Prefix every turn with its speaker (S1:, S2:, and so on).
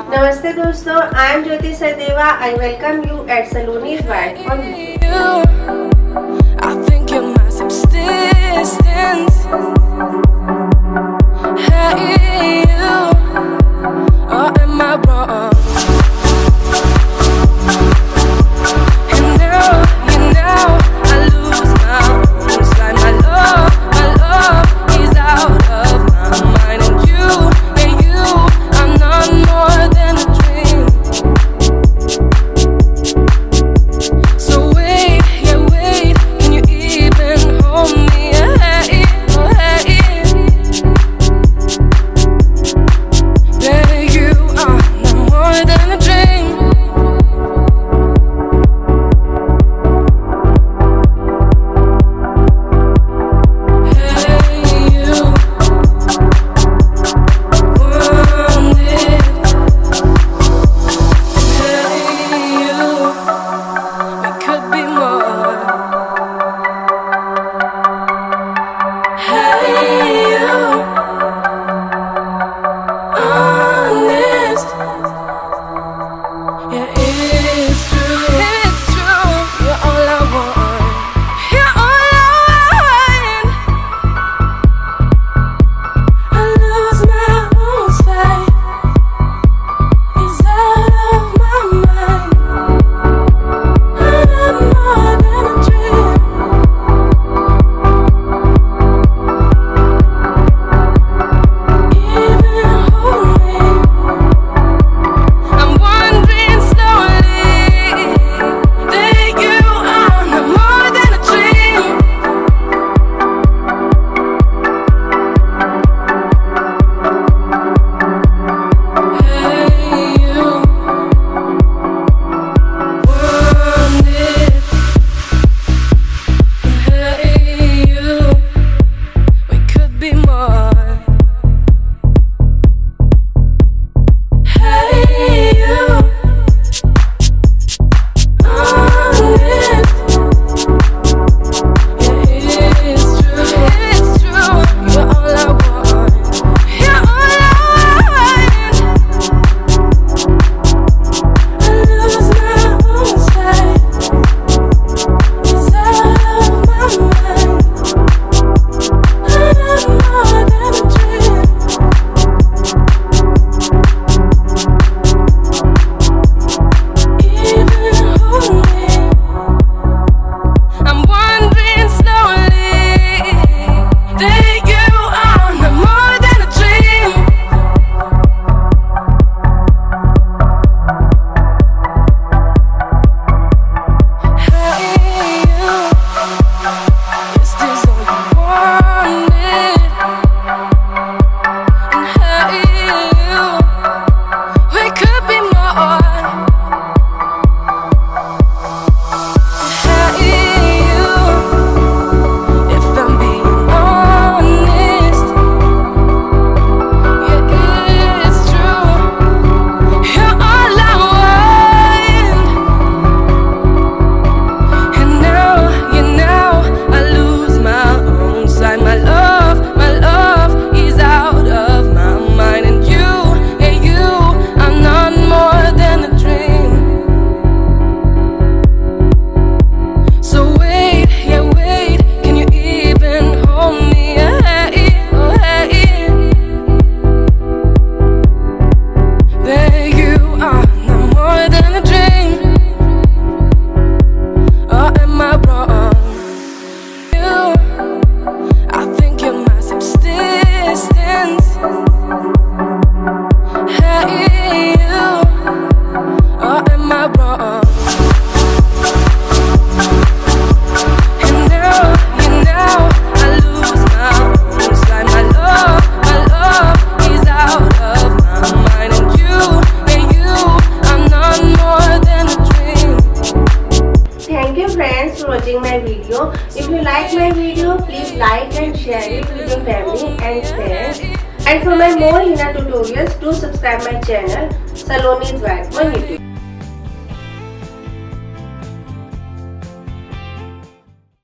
S1: Namaste dosto, I am Jyoti Sachdeva. I welcome you at Saloni's Wild on YouTube.
S2: I think you're my subsistence. Hey you, or am I wrong? And now I lose my own sight. My love is out of my mind. And you, I'm not more than a dream. So wait, can you even hold me? Hey, baby, you are not more than a dream. Hey, you want it. Hey, you, we could be more. Hey, you, honest. Yeah, it's true. You're all I want. You're all I want. I lose my own sight. It's out of my mind. I'm more than a dream. Even hold me. I'm wondering slowly that you are no more than a dream. Hey, you want it. Hey, you, we could be more. Hey, you, honest. Yeah, it's true. You're all I want. You're all I want. I lose my own sight. It's out of my mind. I'm more than a dream. Even hold me. I'm wondering slowly that you are no more than a dream. Hey, you, is this all you wanted? And hey, you, we could be more. Hey, you, if I'm being honest, yeah, it's true. You're all I want. And now I lose my own sight. My love is out of my mind. And you, I'm not more than a dream. So wait, can you even hold me? Hey, baby, you are not more than a dream. Or am I wrong? You, I think you're my subsistence. Hey, you, or am I wrong? And now I lose my own sight. My love is out of my mind. And you, I'm not more than a dream.
S1: Thank you friends for watching my video. If you like my video, please like and share it with your family and friends. And for my more henna tutorials, do subscribe my channel Saloni's Wild on YouTube.